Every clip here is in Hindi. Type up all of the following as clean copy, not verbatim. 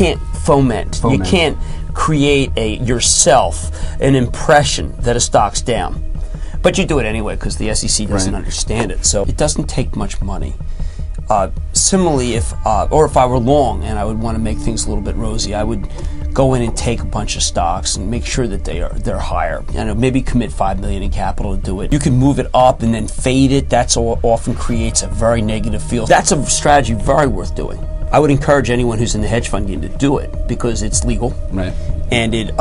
can't foment. You can't create yourself an impression that a stock's down. But you do it anyway because the SEC doesn't understand it. So it doesn't take much money. Similarly, if I were long and I would want to make things a little bit rosy, I would go in and take a bunch of stocks and make sure that they're higher. Maybe commit $5 million in capital to do it. You can move it up and then fade it. That's often creates a very negative feel. That's a strategy very worth doing. I would encourage anyone who's in the hedge fund game to do it because it's legal, and it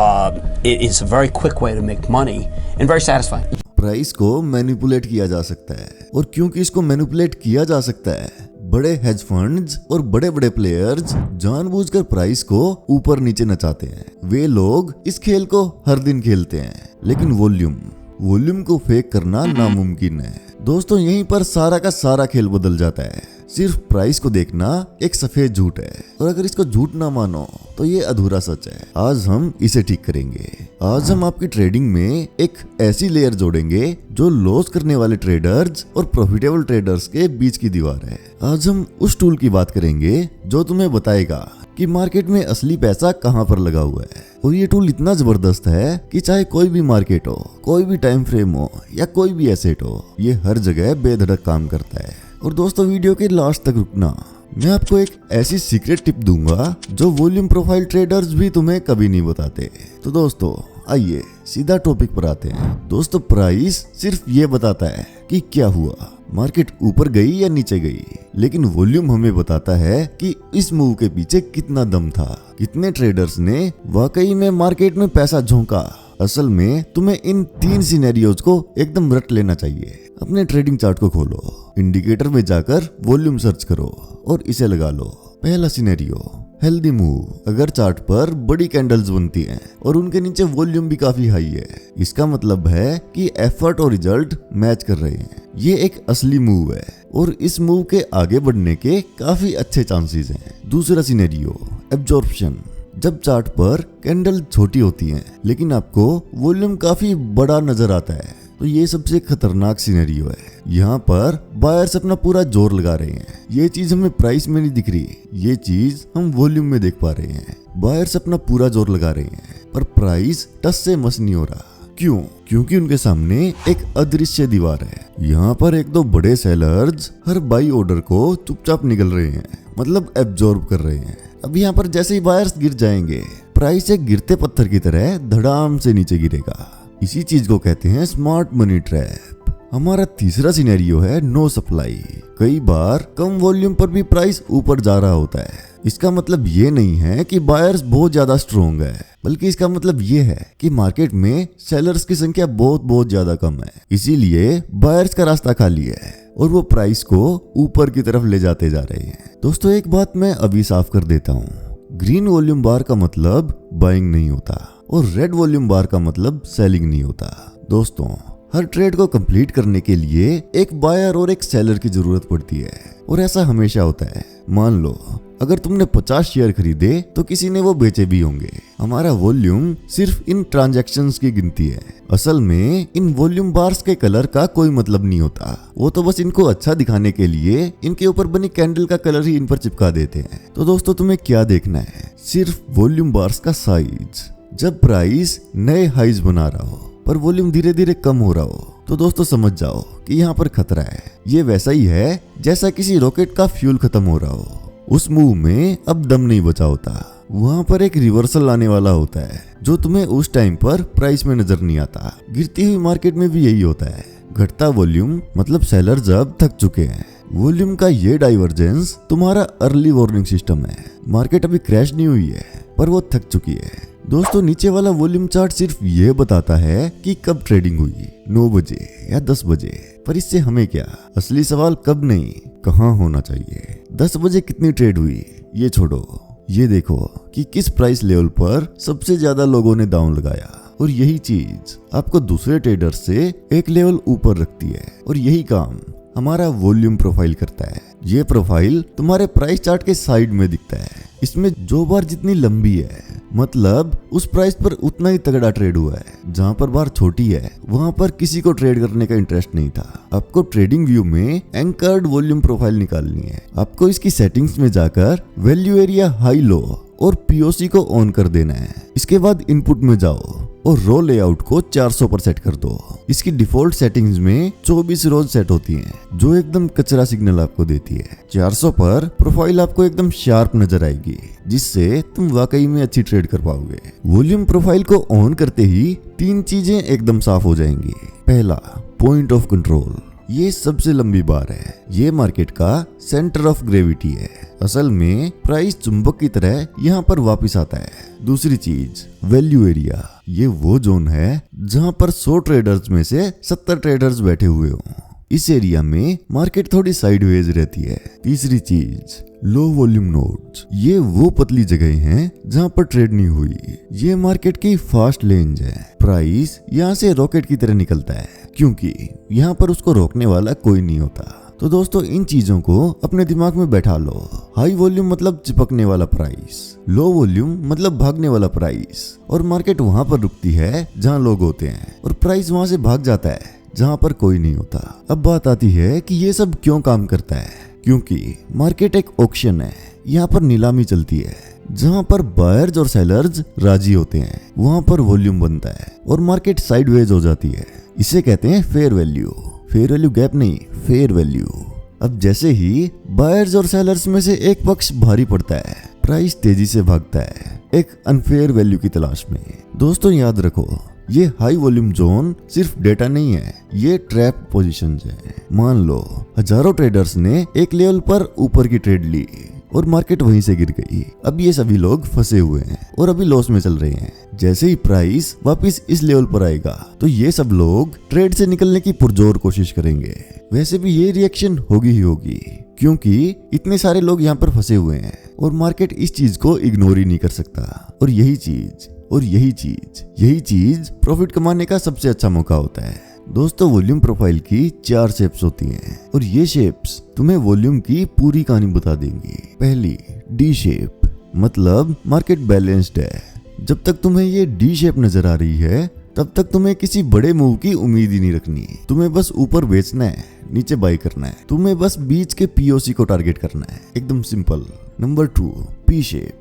is a very quick way to make money and very satisfying. Price को मैनिपुलेट किया जा सकता है, और क्योंकि इसको मैनिपुलेट किया जा सकता है, बड़े हेज फंड्स और बड़े बड़े प्लेयर्स जानबूझकर प्राइस को ऊपर नीचे नचाते हैं। वे लोग इस खेल को हर दिन खेलते हैं, लेकिन वॉल्यूम को फेक करना नामुमकिन है। दोस्तों, यहीं पर सारा का सारा खेल बदल जाता है। सिर्फ प्राइस को देखना एक सफेद झूठ है, और अगर इसको झूठ ना मानो तो ये अधूरा सच है। आज हम इसे ठीक करेंगे। आज हम आपकी ट्रेडिंग में एक ऐसी लेयर जोड़ेंगे जो लॉस करने वाले ट्रेडर्स और प्रॉफिटेबल ट्रेडर्स के बीच की दीवार है। आज हम उस टूल की बात करेंगे जो तुम्हें बताएगा कि मार्केट में असली पैसा कहां पर लगा हुआ है। और ये टूल इतना जबरदस्त है कि चाहे कोई भी मार्केट हो, कोई भी टाइम फ्रेम हो या कोई भी एसेट हो, ये हर जगह बेधड़क काम करता है। और दोस्तों, वीडियो के लास्ट तक रुकना। मैं आपको एक ऐसी सीक्रेट टिप दूंगा जो वॉल्यूम प्रोफाइल ट्रेडर्स भी तुम्हें कभी नहीं बताते। तो दोस्तों, आइए सीधा टॉपिक पर आते हैं। दोस्तों, प्राइस सिर्फ ये बताता है कि क्या हुआ, मार्केट ऊपर गई या नीचे गई, लेकिन वॉल्यूम हमें बताता है कि इस मूव के पीछे कितना दम था, कितने ट्रेडर्स ने वाकई में मार्केट में पैसा झोंका। असल में तुम्हें इन 3 सिनेरियोज को एकदम रट लेना चाहिए। अपने ट्रेडिंग चार्ट को खोलो, इंडिकेटर में जाकर वॉल्यूम सर्च करो और इसे लगा लो। पहला सिनेरियो, हेल्दी मूव। अगर चार्ट पर बड़ी कैंडल्स बनती हैं और उनके नीचे वॉल्यूम भी काफी हाई है, इसका मतलब है कि एफर्ट और रिजल्ट मैच कर रहे हैं। ये एक असली मूव है और इस मूव के आगे बढ़ने के काफी अच्छे चांसेस हैं। दूसरा सिनेरियो, एब्जॉर्प्शन। जब चार्ट पर कैंडल छोटी होती हैं लेकिन आपको वॉल्यूम काफी बड़ा नजर आता है, तो ये सबसे खतरनाक सिनेरियो है। यहाँ पर बायर्स अपना पूरा जोर लगा रहे हैं। ये चीज हमें प्राइस में नहीं दिख रही, ये चीज हम वॉल्यूम में देख पा रहे हैं। बायर्स अपना पूरा जोर लगा रहे हैं पर प्राइस टस से मस नहीं हो रहा। क्यों? क्योंकि उनके सामने एक अदृश्य दीवार है। यहाँ पर 1-2 बड़े सेलर्स हर बाई ऑर्डर को चुपचाप निकल रहे हैं, मतलब एब्जॉर्ब कर रहे हैं। अब यहाँ पर जैसे ही बायर्स गिर जाएंगे, प्राइस एक गिरते पत्थर की तरह धड़ाम से नीचे गिरेगा। इसी चीज को कहते हैं स्मार्ट मनी ट्रैप। हमारा तीसरा सिनेरियो है नो सप्लाई। कई बार कम वॉल्यूम पर भी प्राइस ऊपर जा रहा होता है। इसका मतलब ये नहीं है कि बायर्स बहुत ज्यादा स्ट्रोंग है, बल्कि इसका मतलब ये है कि मार्केट में सेलर्स की संख्या बहुत ज्यादा कम है। इसीलिए बायर्स का रास्ता खाली है और वो प्राइस को ऊपर की तरफ ले जाते जा रहे हैं। दोस्तों, एक बात मैं अभी साफ कर देता हूँ, ग्रीन वॉल्यूम बार का मतलब बाइंग नहीं होता और रेड वॉल्यूम बार का मतलब सेलिंग नहीं होता। दोस्तों, हर ट्रेड को कंप्लीट करने के लिए एक बायर और एक सेलर की जरूरत पड़ती है, और ऐसा हमेशा होता है। मान लो अगर तुमने 50 शेयर खरीदे तो किसी ने वो बेचे भी होंगे। हमारा वॉल्यूम सिर्फ इन ट्रांजैक्शंस की गिनती है। असल में इन वॉल्यूम बार्स के कलर का कोई मतलब नहीं होता, वो तो बस इनको अच्छा दिखाने के लिए इनके ऊपर बनी कैंडल का कलर ही इन पर चिपका देते हैं। तो दोस्तों, तुम्हें क्या देखना है? सिर्फ वॉल्यूम बार्स का साइज। जब प्राइस नए हाइज बना रहा हो पर वॉल्यूम धीरे धीरे कम हो रहा हो, तो दोस्तों समझ जाओ कि यहाँ पर खतरा है। ये वैसा ही है जैसा किसी रॉकेट का फ्यूल खत्म हो रहा हो। उस मूव में अब दम नहीं बचा होता, वहां पर एक रिवर्सल आने वाला होता है जो तुम्हें उस टाइम पर प्राइस में नजर नहीं आता। गिरती हुई मार्केट में भी यही होता है। घटता वॉल्यूम मतलब सेलर्स अब थक चुके हैं। वॉल्यूम का ये डाइवर्जेंस तुम्हारा अर्ली वार्निंग सिस्टम है। मार्केट अभी क्रैश नहीं हुई है पर वो थक चुकी है। दोस्तों, नीचे वाला वॉल्यूम चार्ट सिर्फ ये बताता है कि कब ट्रेडिंग हुई, 9 बजे या 10 बजे। पर इससे हमें क्या? असली सवाल कब नहीं, कहाँ होना चाहिए। 10 बजे कितनी ट्रेड हुई ये छोड़ो, ये देखो कि किस प्राइस लेवल पर सबसे ज्यादा लोगों ने दांव लगाया। और यही चीज आपको दूसरे ट्रेडर से एक लेवल ऊपर रखती है, और यही काम हमारा वॉल्यूम प्रोफाइल करता है। ये प्रोफाइल तुम्हारे प्राइस चार्ट के साइड में दिखता है। इसमें जो बार जितनी लंबी है, मतलब उस प्राइस पर उतना ही तगड़ा ट्रेड हुआ है। जहाँ पर बार छोटी है वहाँ पर किसी को ट्रेड करने का इंटरेस्ट नहीं था। आपको ट्रेडिंग व्यू में एंकर्ड वॉल्यूम प्रोफाइल निकालनी है। आपको इसकी सेटिंग्स में जाकर वैल्यू एरिया हाई लो और पीओसी को ऑन कर देना है। इसके बाद इनपुट में जाओ और रो लेआउट को 400 पर सेट कर दो। इसकी डिफॉल्ट सेटिंग्स में 24 रोज सेट होती हैं, जो एकदम कचरा सिग्नल आपको देती है। 400 पर प्रोफाइल आपको एकदम शार्प नजर आएगी, जिससे तुम वाकई में अच्छी ट्रेड कर पाओगे। वॉल्यूम प्रोफाइल को ऑन करते ही 3 चीजें एकदम साफ हो जाएंगी। पहला, पॉइंट ऑफ कंट्रोल। ये सबसे लंबी बार है। ये मार्केट का सेंटर ऑफ ग्रेविटी है। असल में प्राइस चुंबक की तरह यहाँ पर वापस आता है। दूसरी चीज, वैल्यू एरिया। ये वो जोन है जहाँ पर 100 ट्रेडर्स में से 70 ट्रेडर्स बैठे हुए हों। इस एरिया में मार्केट थोड़ी साइडवेज रहती है। तीसरी चीज, लो वॉल्यूम नोड्स। ये वो पतली जगह हैं जहाँ पर ट्रेड नहीं हुई। ये मार्केट की फास्ट लेंज है। प्राइस यहाँ से रॉकेट की तरह निकलता है, क्योंकि यहाँ पर उसको रोकने वाला कोई नहीं होता। तो दोस्तों, इन चीजों को अपने दिमाग में बैठा लो। हाई वॉल्यूम मतलब चिपकने वाला प्राइस, लो वॉल्यूम मतलब भागने वाला प्राइस। और मार्केट वहां पर रुकती है जहां लोग होते हैं, और प्राइस वहां से भाग जाता है जहां पर कोई नहीं होता। अब बात आती है कि ये सब क्यों काम करता है। क्योंकि मार्केट एक ऑक्शन है। यहाँ पर नीलामी चलती है। जहाँ पर बायर्स और सेलर्स राजी होते हैं वहां पर वॉल्यूम बनता है और मार्केट साइडवेज हो जाती है। इसे कहते हैं fair value. Fair value gap नहीं, फेयर वैल्यू। अब जैसे ही बायर्स और सेलर्स में से एक पक्ष भारी पड़ता है, प्राइस तेजी से भागता है एक अनफेयर वैल्यू की तलाश में। दोस्तों, याद रखो, ये हाई वॉल्यूम जोन सिर्फ डेटा नहीं है, ये ट्रैप पोजीशंस है। मान लो हजारों ट्रेडर्स ने एक लेवल पर ऊपर की ट्रेड ली और मार्केट वहीं से गिर गई। अब ये सभी लोग फंसे हुए हैं और अभी लॉस में चल रहे हैं। जैसे ही प्राइस वापस इस लेवल पर आएगा तो ये सब लोग ट्रेड से निकलने की पुरजोर कोशिश करेंगे। वैसे भी ये रिएक्शन होगी ही होगी, क्योंकि इतने सारे लोग यहाँ पर फंसे हुए हैं और मार्केट इस चीज को इग्नोर ही नहीं कर सकता। और यही चीज प्रॉफिट कमाने का सबसे अच्छा मौका होता है। दोस्तों, वॉल्यूम प्रोफाइल की 4 शेप्स होती हैं और ये शेप्स तुम्हें वॉल्यूम की पूरी कहानी बता देंगी। पहली, डी शेप, मतलब मार्केट बैलेंस्ड है। जब तक तुम्हें ये डी शेप नजर आ रही है तब तक तुम्हें किसी बड़े मूव की उम्मीद ही नहीं रखनी। तुम्हें बस ऊपर बेचना है, नीचे बाई करना है। तुम्हें बस बीच के पीओसी को टारगेट करना है, एकदम सिंपल। Number 2, P shape.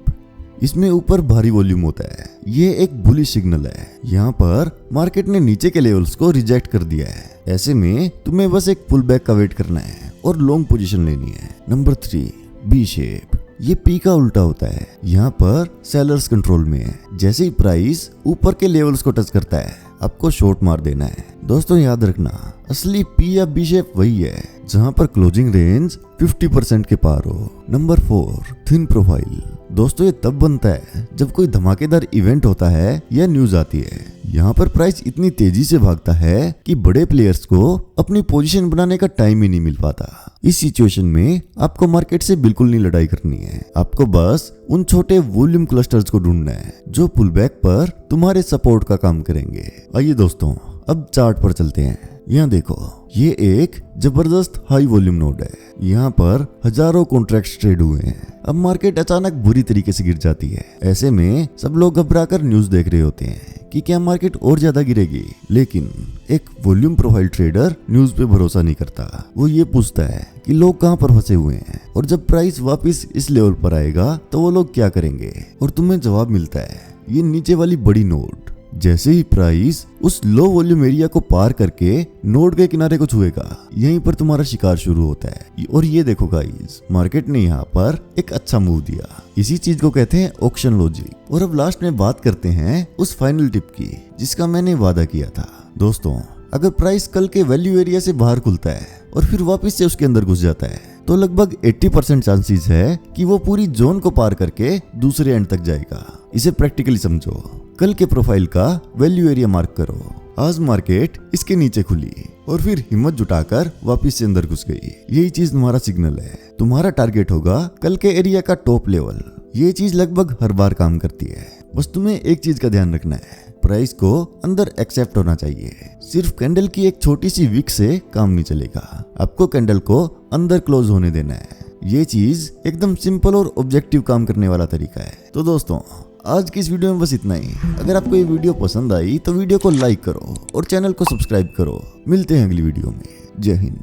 इसमें ऊपर भारी वॉल्यूम होता है। ये एक बुलिश सिग्नल है। यहाँ पर मार्केट ने नीचे के लेवल्स को रिजेक्ट कर दिया है। ऐसे में तुम्हें बस एक पुल बैक का वेट करना है और लॉन्ग पोजीशन लेनी है। Number 3, B shape. ये पी का उल्टा होता है। यहाँ पर सेलर्स कंट्रोल में है। जैसे ही प्राइस ऊपर के लेवल्स को टच करता है, आपको शॉर्ट मार देना है। दोस्तों, याद रखना, असली पी या बी शेप वही है जहाँ पर क्लोजिंग रेंज 50% के पार हो। Number 4, thin profile. दोस्तों, ये तब बनता है जब कोई धमाकेदार इवेंट होता है या न्यूज आती है। यहाँ पर प्राइस इतनी तेजी से भागता है कि बड़े प्लेयर्स को अपनी पोजीशन बनाने का टाइम ही नहीं मिल पाता। इस सिचुएशन में आपको मार्केट से बिल्कुल नहीं लड़ाई करनी है। आपको बस उन छोटे वॉल्यूम क्लस्टर्स को ढूंढना है जो पुल बैक पर तुम्हारे सपोर्ट का काम करेंगे। आइए दोस्तों, अब चार्ट पर चलते हैं। यहाँ देखो, ये एक जबरदस्त हाई वॉल्यूम नोड है। यहाँ पर हजारों कॉन्ट्रैक्ट्स ट्रेड हुए हैं। अब मार्केट अचानक बुरी तरीके से गिर जाती है। ऐसे में सब लोग घबराकर न्यूज देख रहे होते हैं कि क्या मार्केट और ज्यादा गिरेगी। लेकिन एक वॉल्यूम प्रोफाइल ट्रेडर न्यूज पे भरोसा नहीं करता। वो ये पूछता है कि लोग कहाँ पर फंसे हुए हैं और जब प्राइस वापस इस लेवल पर आएगा तो वो लोग क्या करेंगे। और तुम्हें जवाब मिलता है, ये नीचे वाली बड़ी नोड। जैसे ही प्राइस उस लो वॉल्यूम एरिया को पार करके नोड के किनारे को छुएगा, यहीं पर तुम्हारा शिकार शुरू होता है। और ये देखो गाइस, मार्केट ने यहाँ पर एक अच्छा मूव दिया। इसी चीज को कहते हैं ऑक्शन लॉजिक। और अब लास्ट में बात करते हैं उस फाइनल टिप की जिसका मैंने वादा किया था। दोस्तों, अगर प्राइस कल के वैल्यू एरिया से बाहर खुलता है और फिर वापस से उसके अंदर घुस जाता है तो लगभग 80% चांसेस है कि वो पूरी जोन को पार करके दूसरे एंड तक जाएगा। इसे प्रैक्टिकली समझो। कल के प्रोफाइल का वैल्यू एरिया मार्क करो। आज मार्केट इसके नीचे खुली और फिर हिम्मत जुटाकर वापस से अंदर घुस गई। यही चीज तुम्हारा सिग्नल है। तुम्हारा टारगेट होगा कल के एरिया का टॉप लेवल। ये चीज लगभग हर बार काम करती है। बस तुम्हें एक चीज का ध्यान रखना है, प्राइस को अंदर एक्सेप्ट होना चाहिए। सिर्फ कैंडल की एक छोटी सी विक से काम नहीं चलेगा। आपको कैंडल को अंदर क्लोज होने देना है। ये चीज एकदम सिंपल और ऑब्जेक्टिव काम करने वाला तरीका है। तो दोस्तों आज की इस वीडियो में बस इतना ही। अगर आपको ये वीडियो पसंद आई तो वीडियो को लाइक करो और चैनल को सब्सक्राइब करो। मिलते हैं अगली वीडियो में। जय हिंद।